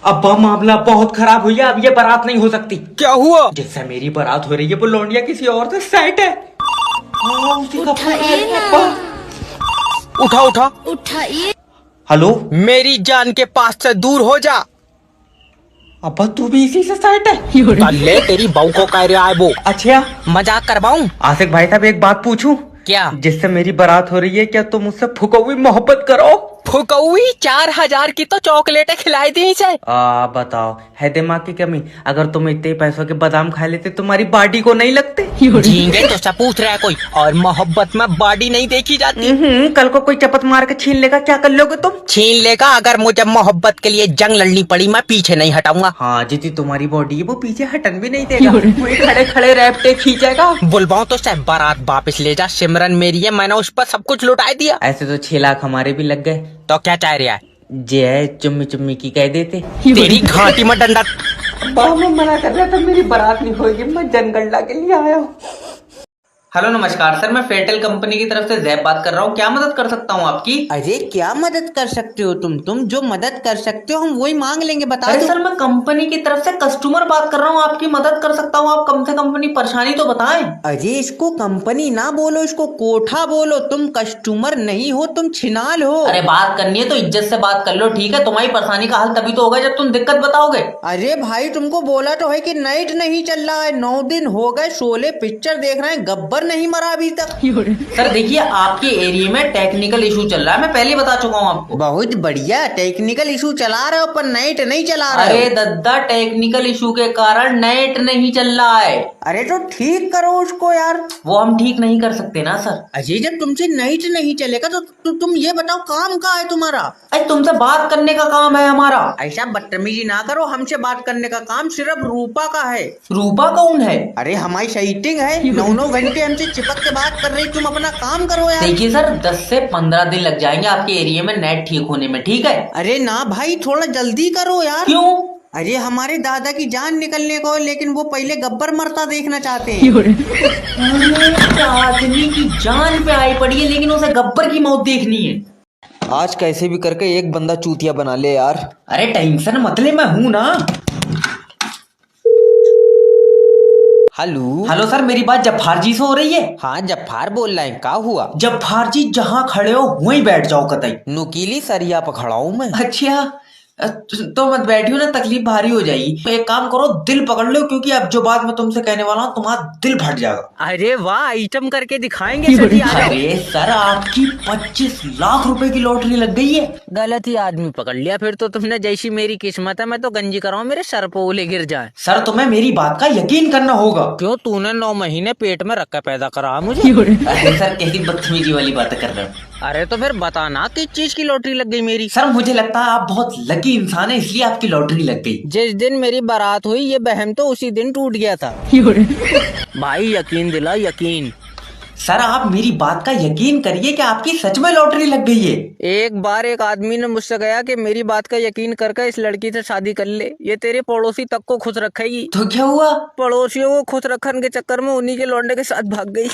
अब्बा मामला बहुत खराब हुई है, अब ये बारात नहीं हो सकती। क्या हुआ? जिससे मेरी बारात हो रही है वो लौंडिया किसी और से सेट है। हाँ, उसी का फोन उठाइए है, ना। अब्बा। उठा उठा। उठाइए। हेलो मेरी जान के पास से दूर हो जा। अब्बा, तू भी इसी से सेट है? ले तेरी बहू को कह रहा है वो। अच्छा मजाक करवाऊं? आसिक भाई साहब, एक बात पूछूं? क्या? जिससे मेरी बारात हो रही है, क्या तुम मुझसे फुकौई मोहब्बत करो? फुकौई 4000 की तो चॉकलेटें खिलाई दी इसे। बताओ, है दिमाग की कमी? अगर तुम इतने पैसों के बादाम खा लेते तुम्हारी बॉडी को नहीं लगते? झींगे तो सब पूछ रहा है कोई, और मोहब्बत में बॉडी नहीं देखी जाती। कल को कोई चपत मार के छीन लेगा, क्या कर लोगे तुम? छीन लेगा, अगर मुझे मोहब्बत के लिए जंग लड़नी पड़ी मैं पीछे नहीं हटाऊंगा। हाँ, जितनी तुम्हारी बॉडी है वो पीछे हटन भी नहीं देगा, वही खड़े खड़े रैपटे खींचेगा। बुलवाऊं तो सब बारात वापस ले जा, सिमरन मेरी है, मैंने उस पर सब कुछ लुटा दिया। ऐसे तो 6 लाख हमारे भी लग गए। तो क्या चाह रहा है? जे है चुम्मी चुम्मी की कह देते। तेरी घाटी में डंडा। मैं मना कर रहा था, मेरी बारात नहीं होगी, मैं जनगणना के लिए आया हूँ। हेलो नमस्कार सर, मैं फेयरटेल कंपनी की तरफ से जैब बात कर रहा हूँ, क्या मदद कर सकता हूँ आपकी? अरे क्या मदद कर सकते हो तुम जो मदद कर सकते हो हम वही मांग लेंगे, बता अरे दो। सर, मैं कंपनी की तरफ से कस्टमर बात कर रहा हूँ, आपकी मदद कर सकता हूँ, आप कम से कम अपनी परेशानी तो बताएं। अरे इसको कंपनी ना बोलो, इसको कोठा बोलो। तुम कस्टमर नहीं हो, तुम छिनाल हो। अरे बात करनी है तो इज्जत से बात कर लो, ठीक है? तुम्हारी परेशानी का हल तभी तो होगा जब तुम दिक्कत बताओगे। अरे भाई तुमको बोला तो है कि नाइट नहीं चल रहा है, 9 दिन हो गए, शोले पिक्चर देख रहे हैं, गब्बर नहीं मरा अभी तक। सर देखिए, आपके एरिया में टेक्निकल इशू चल रहा है, मैं पहले बता चुका हूँ आपको। बहुत बढ़िया, टेक्निकल इशू चला रहे हो पर नाइट नहीं चला रहे अरे हो। दद्दा, टेक्निकल इशू के कारण नेट नहीं चल रहा है। अरे तो ठीक करो उसको यार। वो हम ठीक नहीं कर सकते ना सर। अजय जब तुमसे नाइट नहीं चलेगा तो तुम ये बताओ काम कहाँ है तुम्हारा? अरे तुमसे बात करने का काम है हमारा। ऐसा बदतमीजी ना करो, हमसे बात करने का काम सिर्फ रूपा का है। रूपा कौन है? अरे हमारी सेटिंग है, 9 घंटे हमसे चिपक के बात कर रही, तुम अपना काम करो यार। देखिए सर, 10 से 15 दिन लग जाएंगे आपके एरिया में नेट ठीक होने में, ठीक है? अरे ना भाई, थोड़ा जल्दी करो यार। क्यों? अरे हमारे दादा की जान निकलने को है, लेकिन वो पहले गब्बर मरता देखना चाहते हैं। आदमी की जान पे आई पड़ी है, लेकिन उसे गब्बर की मौत देखनी है। आज कैसे भी करके एक बंदा चूतिया बना ले यार। अरे टेंशन मत ले, मैं हूं ना। हेलो सर, मेरी बात जब्बार जी से हो रही है? हाँ जब्बार बोल रहे हैं, क्या हुआ? जब्बार जी, जहाँ खड़े हो वहीं बैठ जाओ कतई। नुकीली सरिया पर खड़ा हूँ मैं। अच्छा, तो मत बैठियो ना, तकलीफ भारी हो जाएगी। तो एक काम करो, दिल पकड़ लो, क्योंकि अब जो बात मैं तुमसे कहने वाला हूँ तुम्हारा दिल फट जाएगा। अरे वाह, आइटम करके दिखाएंगे सर। अरे सर, आपकी 25 लाख रुपए की लॉटरी लग गई है। गलत ही आदमी पकड़ लिया फिर तो तुमने, जैसी मेरी किस्मत है मैं तो गंजी कराऊं मेरे सर पे ओले गिर जाए। सर, तुम्हें मेरी बात का यकीन करना होगा। क्यों, तूने 9 महीने पेट में रख कर पैदा करा मुझे? अरे सर, कैसी बदतमीजी वाली बातें कर रहे हो? अरे तो फिर बताना किस चीज की लॉटरी लग गई मेरी? सर, मुझे लगता है आप बहुत लकी इंसान है, इसलिए आपकी लॉटरी लग गई। जिस दिन मेरी बारात हुई ये बहम तो उसी दिन टूट गया था। भाई यकीन दिला, यकीन। सर, आप मेरी बात का यकीन करिए कि आपकी सच में लॉटरी लग गई है। एक बार एक आदमी ने मुझसे कहा कि मेरी बात का यकीन करके इस लड़की से शादी कर ले, ये तेरे पड़ोसी तक को खुश रखेगी। तो क्या हुआ? पड़ोसियों को खुश रखने के चक्कर में उन्हीं के लौंडे के साथ भाग गई।